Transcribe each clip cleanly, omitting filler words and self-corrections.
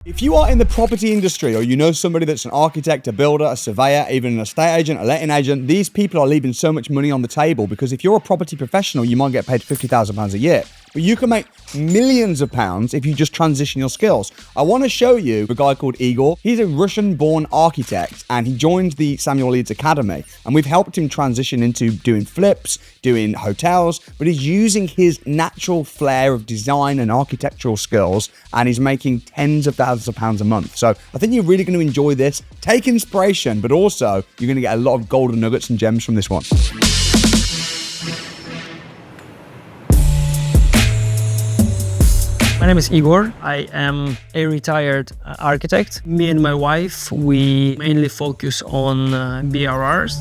If you are in the property industry or you know somebody that's an architect, a builder, a surveyor, even an estate agent, a letting agent, these people are leaving so much money on the table because if you're a property professional, you might get paid £50,000 a year. But you can make millions of pounds if you just transition your skills. I want to show you a guy called Egor. He's a Russian-born architect and he joined the Samuel Leeds Academy. And we've helped him transition into doing flips, doing hotels, but he's using his natural flair of design and architectural skills and he's making tens of thousands of pounds a month. So I think you're really going to enjoy this. Take inspiration, but also you're going to get a lot of golden nuggets and gems from this one. My name is Egor. I am a retired architect. Me and my wife, we mainly focus on BRRs.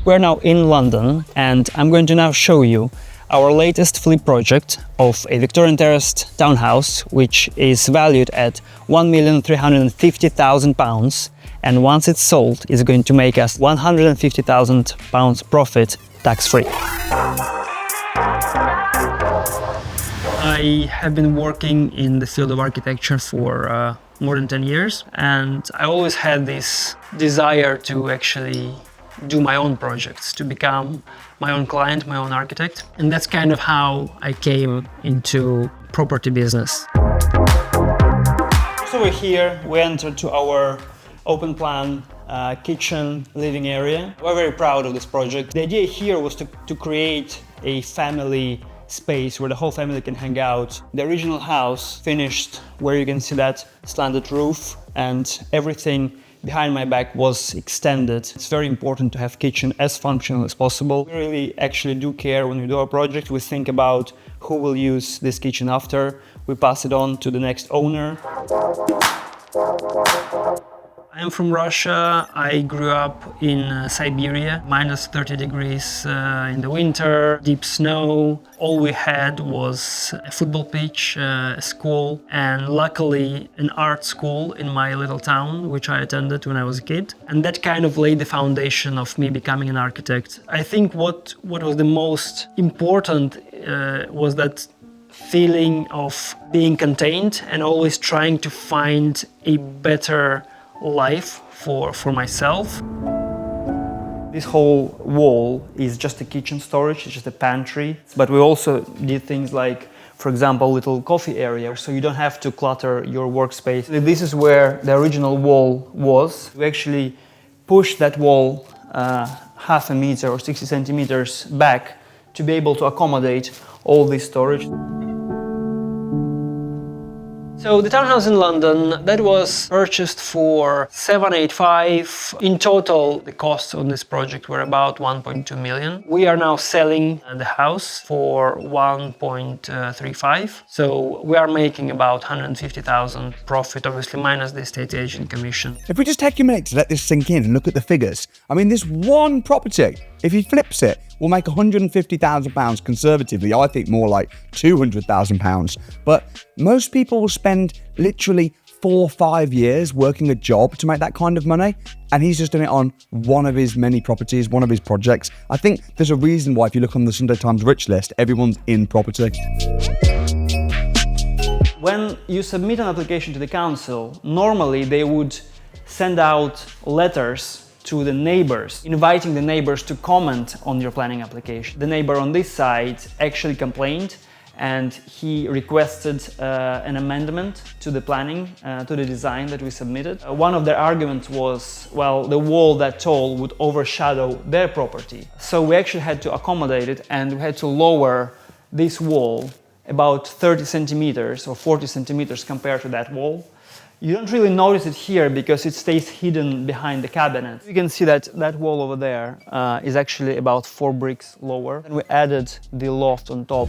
We're now in London and I'm going to now show you our latest flip project of a Victorian terraced townhouse, which is valued at £1,350,000, and once it's sold, it's going to make us £150,000 profit tax-free. I have been working in the field of architecture for more than 10 years, and I always had this desire to actually do my own projects, to become my own client, my own architect. And that's kind of how I came into property business. So we're here, we entered to our open plan kitchen living area. We're very proud of this project. The idea here was to create a family space where the whole family can hang out. The original house finished where you can see that slanted roof and everything behind my back was extended. It's very important to have kitchen as functional as possible. We really actually do care when we do our project. We think about who will use this kitchen after. We pass it on to the next owner. I'm from Russia. I grew up in Siberia, minus 30 degrees in the winter, deep snow. All we had was a football pitch, a school, and luckily an art school in my little town, which I attended when I was a kid. And that kind of laid the foundation of me becoming an architect. I think what was the most important was that feeling of being contained and always trying to find a better life for myself. This whole wall is just a kitchen storage, it's just a pantry. But we also did things like, for example, a little coffee area, so you don't have to clutter your workspace. This is where the original wall was. We actually pushed that wall half a meter or 60 centimeters back to be able to accommodate all this storage. So the townhouse in London, that was purchased for 785. In total, the costs on this project were about 1.2 million. We are now selling the house for 1.35. So we are making about 150,000 profit, obviously minus the estate agent commission. If we just take a minute to let this sink in and look at the figures, I mean, this one property, if he flips it, will make £150,000 conservatively. I think more like £200,000. But most people will spend literally 4 or 5 years working a job to make that kind of money. And he's just done it on one of his many properties, one of his projects. I think there's a reason why if you look on the Sunday Times rich list, everyone's in property. When you submit an application to the council, normally they would send out letters to the neighbors, inviting the neighbors to comment on your planning application. The neighbor on this side actually complained and he requested an amendment to the planning, to the design that we submitted. One of their arguments was, well, the wall that tall would overshadow their property. So we actually had to accommodate it and we had to lower this wall about 30 centimeters or 40 centimeters compared to that wall. You don't really notice it here because it stays hidden behind the cabinet. You can see that that wall over there is actually about 4 bricks lower. And we added the loft on top.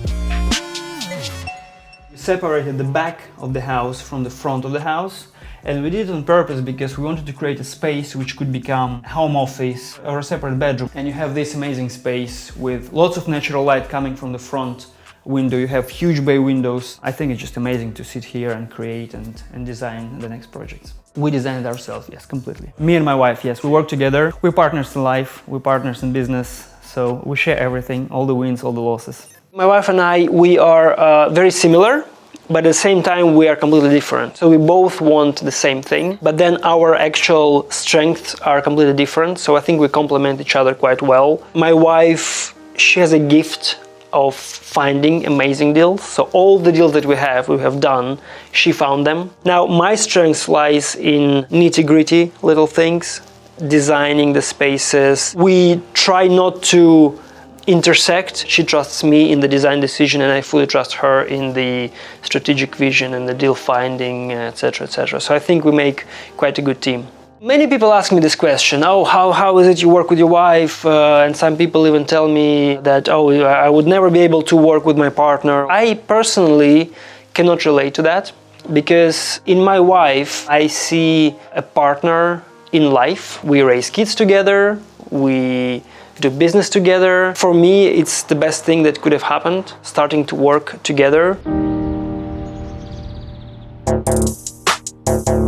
We separated the back of the house from the front of the house. And we did it on purpose because we wanted to create a space which could become a home office or a separate bedroom. And you have this amazing space with lots of natural light coming from the front window. You have huge bay windows. I think it's just amazing to sit here and create and design the next projects. We designed it ourselves, yes, completely. Me and my wife, yes, we work together. We're partners in life, we're partners in business, so we share everything, all the wins, all the losses. My wife and I, we are very similar. but at the same time we are completely different. So we both want the same thing, but then our actual strengths are completely different. So I think we complement each other quite well. My wife, she has a gift of finding amazing deals. So all the deals that we have done, she found them. Now my strength lies in nitty-gritty little things, designing the spaces. We try not to intersect. She trusts me in the design decision and I fully trust her in the strategic vision and the deal finding, etc., etc. So I think we make quite a good team. Many people ask me this question, oh, how is it you work with your wife? And some people even tell me that, oh, I would never be able to work with my partner. I personally cannot relate to that because in my wife, I see a partner in life. We raise kids together, we do business together. For me, it's the best thing that could have happened, starting to work together.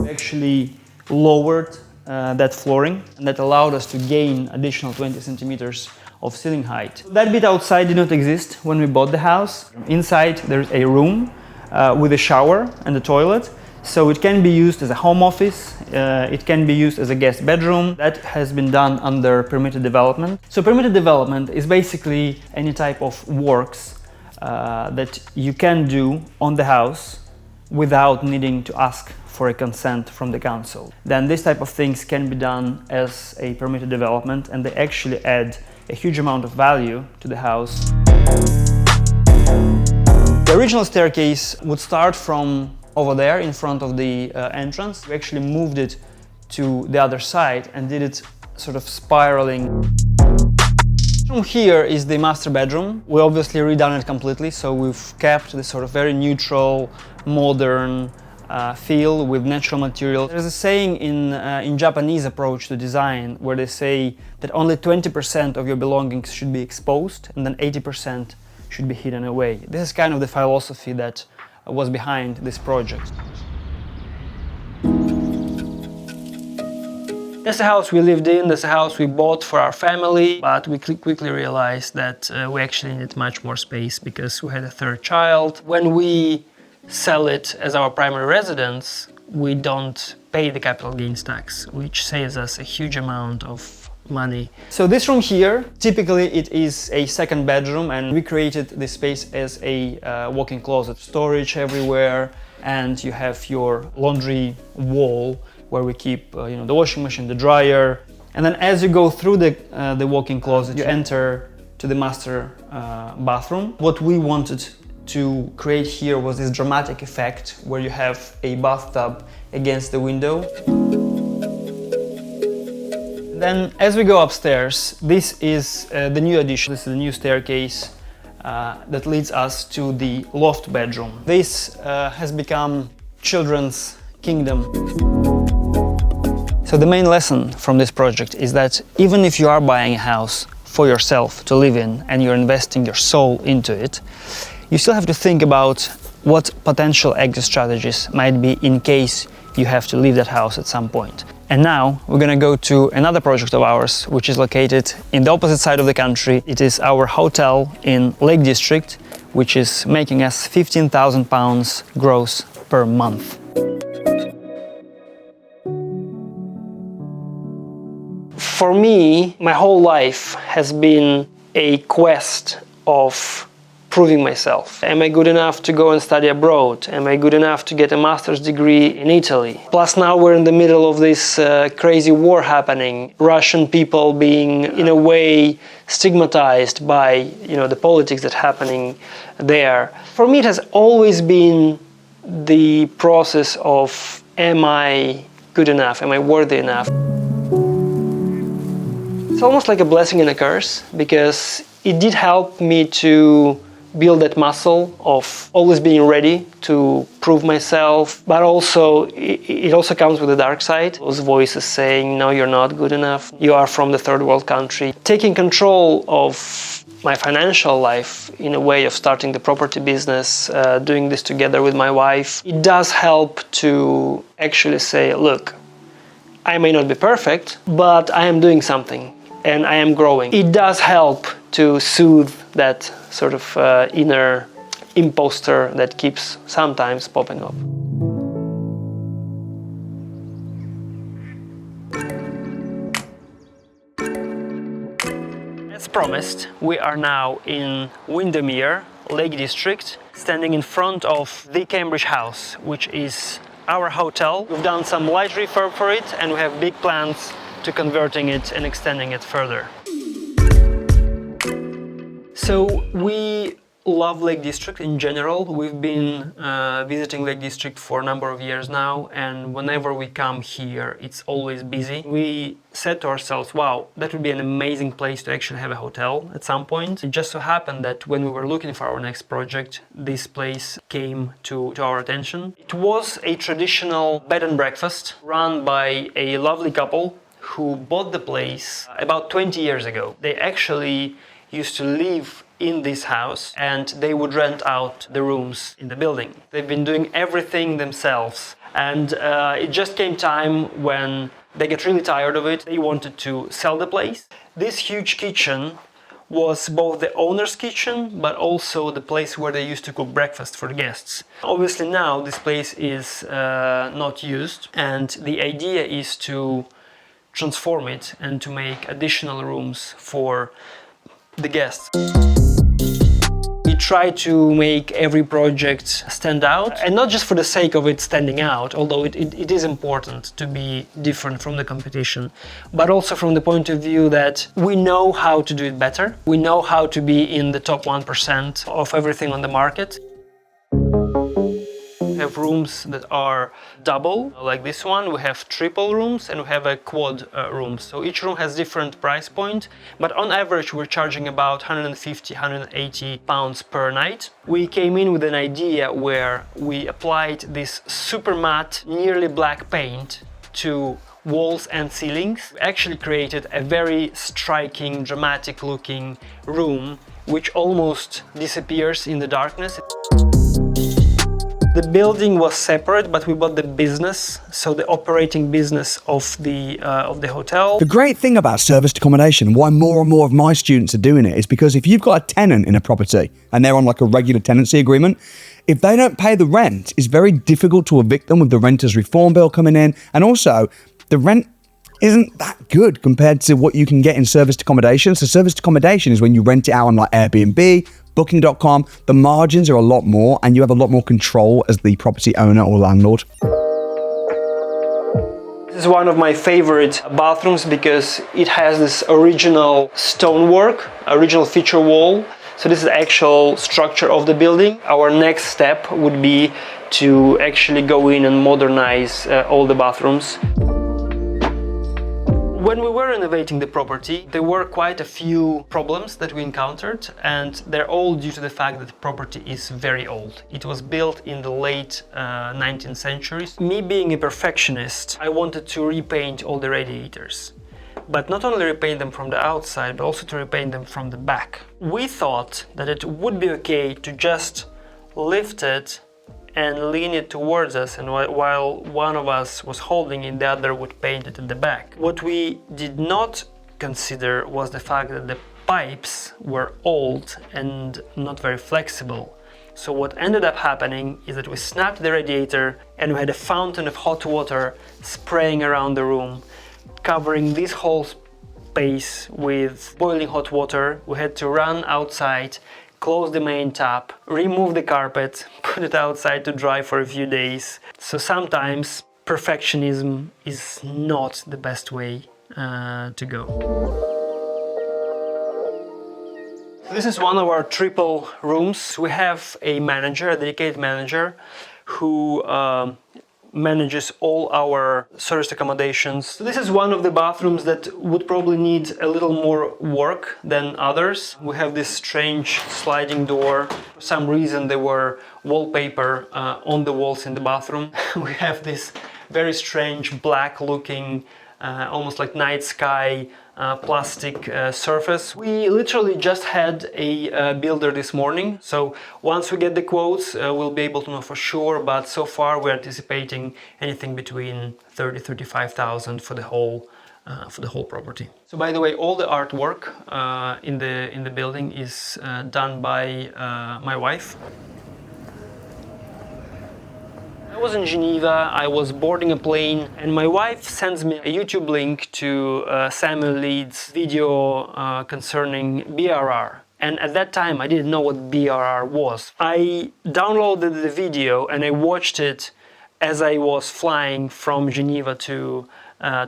We actually lowered that flooring, and that allowed us to gain additional 20 centimeters of ceiling height. That bit outside did not exist when we bought the house. Inside there's a room with a shower and a toilet, so it can be used as a home office, it can be used as a guest bedroom. That has been done under permitted development. So permitted development is basically any type of works that you can do on the house without needing to ask for a consent from the council. Then this type of things can be done as a permitted development, and they actually add a huge amount of value to the house. The original staircase would start from over there in front of the entrance. We actually moved it to the other side and did it sort of spiraling. From here is the master bedroom. We obviously redone it completely, so we've kept this sort of very neutral, modern feel with natural material. There's a saying in Japanese approach to design where they say that only 20% of your belongings should be exposed and then 80% should be hidden away. This is kind of the philosophy that was behind this project. That's the house we lived in, that's the house we bought for our family, but we quickly realized that we actually needed much more space because we had a third child. When we sell it as our primary residence, we don't pay the capital gains tax, which saves us a huge amount of money. So this room here, typically it is a second bedroom, and we created this space as a walk-in closet. Storage everywhere, and you have your laundry wall where we keep the washing machine, the dryer. And then as you go through the walk-in closet, you enter to the master bathroom. What we wanted to create here was this dramatic effect where you have a bathtub against the window. Then as we go upstairs, this is the new addition. This is the new staircase that leads us to the loft bedroom. This has become children's kingdom. So the main lesson from this project is that even if you are buying a house for yourself to live in and you're investing your soul into it, you still have to think about what potential exit strategies might be in case you have to leave that house at some point. And now we're gonna go to another project of ours, which is located in the opposite side of the country. It is our hotel in Lake District, which is making us £15,000 gross per month. For me, my whole life has been a quest of proving myself. Am I good enough to go and study abroad? Am I good enough to get a master's degree in Italy? Plus now we're in the middle of this crazy war happening. Russian people being in a way stigmatized by the politics that's happening there. For me it has always been the process of, am I good enough? Am I worthy enough? It's almost like a blessing and a curse, because it did help me to build that muscle of always being ready to prove myself, but also it also comes with the dark side. Those voices saying, no, you're not good enough, you are from the third world country. Taking control of my financial life in a way of starting the property business, doing this together with my wife, it does help to actually say, look, I may not be perfect, but I am doing something and I am growing. It does help to soothe that sort of inner imposter that keeps sometimes popping up. As promised, we are now in Windermere, Lake District, standing in front of the Cambridge House, which is our hotel. We've done some light refurb for it, and we have big plans to converting it and extending it further. So we love Lake District in general. We've been visiting Lake District for a number of years now, and whenever we come here, it's always busy. We said to ourselves, wow, that would be an amazing place to actually have a hotel at some point. It just so happened that when we were looking for our next project, this place came to our attention. It was a traditional bed and breakfast run by a lovely couple who bought the place about 20 years ago. They actually used to live in this house and they would rent out the rooms in the building. They've been doing everything themselves, and it just came time when they get really tired of it. They wanted to sell the place. This huge kitchen was both the owner's kitchen but also the place where they used to cook breakfast for the guests. Obviously now this place is not used, and the idea is to transform it and to make additional rooms for the guests. We try to make every project stand out, and not just for the sake of it standing out, although it is important to be different from the competition, but also from the point of view that we know how to do it better. We know how to be in the top 1% of everything on the market. We have rooms that are double, like this one. We have triple rooms and we have a quad room. So each room has different price point, but on average we're charging about 150, 180 pounds per night. We came in with an idea where we applied this super matte, nearly black paint to walls and ceilings. We actually created a very striking, dramatic looking room which almost disappears in the darkness. The building was separate, but we bought the business, so the operating business of the hotel. The great thing about serviced accommodation, why more and more of my students are doing it, is because if you've got a tenant in a property and they're on like a regular tenancy agreement, if they don't pay the rent, it's very difficult to evict them with the renters reform bill coming in. And also, the rent isn't that good compared to what you can get in serviced accommodation. So serviced accommodation is when you rent it out on like Airbnb, Booking.com. The margins are a lot more and you have a lot more control as the property owner or landlord. This is one of my favorite bathrooms because it has this original stonework, original feature wall. So this is the actual structure of the building. Our next step would be to actually go in and modernize all the bathrooms. When we were renovating the property, there were quite a few problems that we encountered, and they're all due to the fact that the property is very old. It was built in the late 19th century. Me being a perfectionist, I wanted to repaint all the radiators. But not only repaint them from the outside, but also to repaint them from the back. We thought that it would be okay to just lift it and lean it towards us, and while one of us was holding it, the other would paint it in the back. What we did not consider was the fact that the pipes were old and not very flexible. So what ended up happening is that we snapped the radiator and we had a fountain of hot water spraying around the room, covering this whole space with boiling hot water. We had to run outside, close the main tap, remove the carpet, put it outside to dry for a few days. So sometimes perfectionism is not the best way to go. This is one of our triple rooms. We have a manager, a dedicated manager, who manages all our serviced accommodations. So this is one of the bathrooms that would probably need a little more work than others. We have this strange sliding door. For some reason there were wallpaper on the walls in the bathroom. We have this very strange black looking, almost like night sky plastic surface. We literally just had a builder this morning, so once we get the quotes we'll be able to know for sure, but so far we're anticipating anything between 30,000 to 35,000 for the whole for the whole property. So by the way, all the artwork in the building is done by my wife. I was in Geneva, I was boarding a plane, and my wife sends me a YouTube link to Samuel Leeds' video concerning BRR. And at that time, I didn't know what BRR was. I downloaded the video and I watched it as I was flying from Geneva to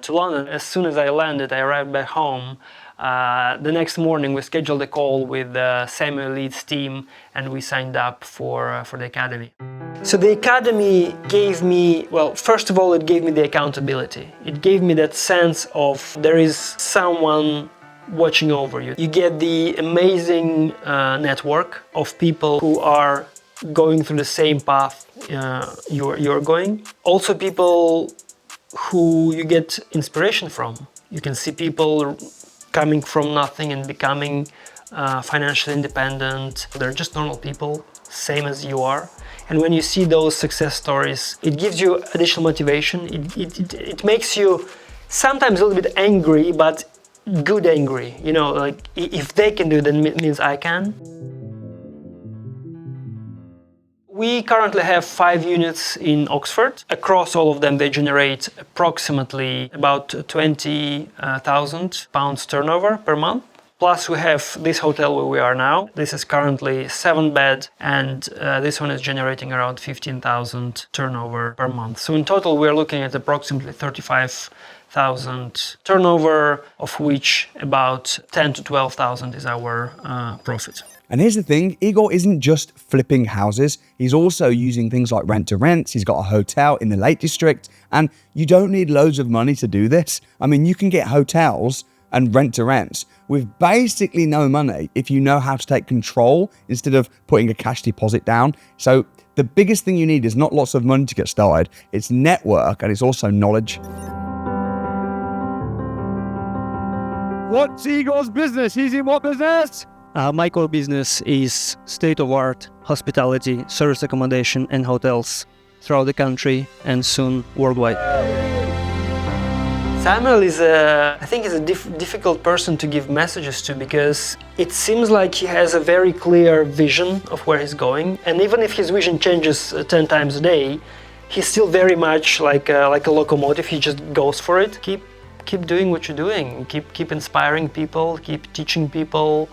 London. As soon as I landed, I arrived back home. The next morning, we scheduled a call with Samuel Leeds' team, and we signed up for the academy. So the academy gave me, well, first of all, it gave me the accountability. It gave me that sense of there is someone watching over you. You get the amazing network of people who are going through the same path you're going. Also people who you get inspiration from. You can see people coming from nothing and becoming financially independent. They're just normal people, same as you are. And when you see those success stories, it gives you additional motivation. It makes you sometimes a little bit angry, but good angry. You know, like if they can do it, then it means I can. We currently have 5 units in Oxford. Across all of them, they generate approximately about £20,000 turnover per month. Plus we have this hotel where we are now. This is currently 7-bed, and this one is generating around 15,000 turnover per month. So in total we're looking at approximately 35,000 turnover, of which about 10 to 12,000 is our profit. And here's the thing, Egor isn't just flipping houses, he's also using things like rent to rents. He's got a hotel in the Lake District, and you don't need loads of money to do this. I mean, you can get hotels and rent to rents with basically no money if you know how to take control instead of putting a cash deposit down. So the biggest thing you need is not lots of money to get started, it's network and it's also knowledge. What's Egor's business? He's in what business? My core business is state-of-art hospitality, service accommodation and hotels throughout the country and soon worldwide. Samuel is a difficult person to give messages to, because it seems like he has a very clear vision of where he's going, and even if his vision changes 10 times a day, he's still very much like a locomotive. He just goes for it. Keep doing what you're doing. Keep inspiring people. Keep teaching people.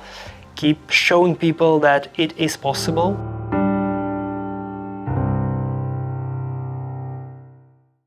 Keep showing people that it is possible.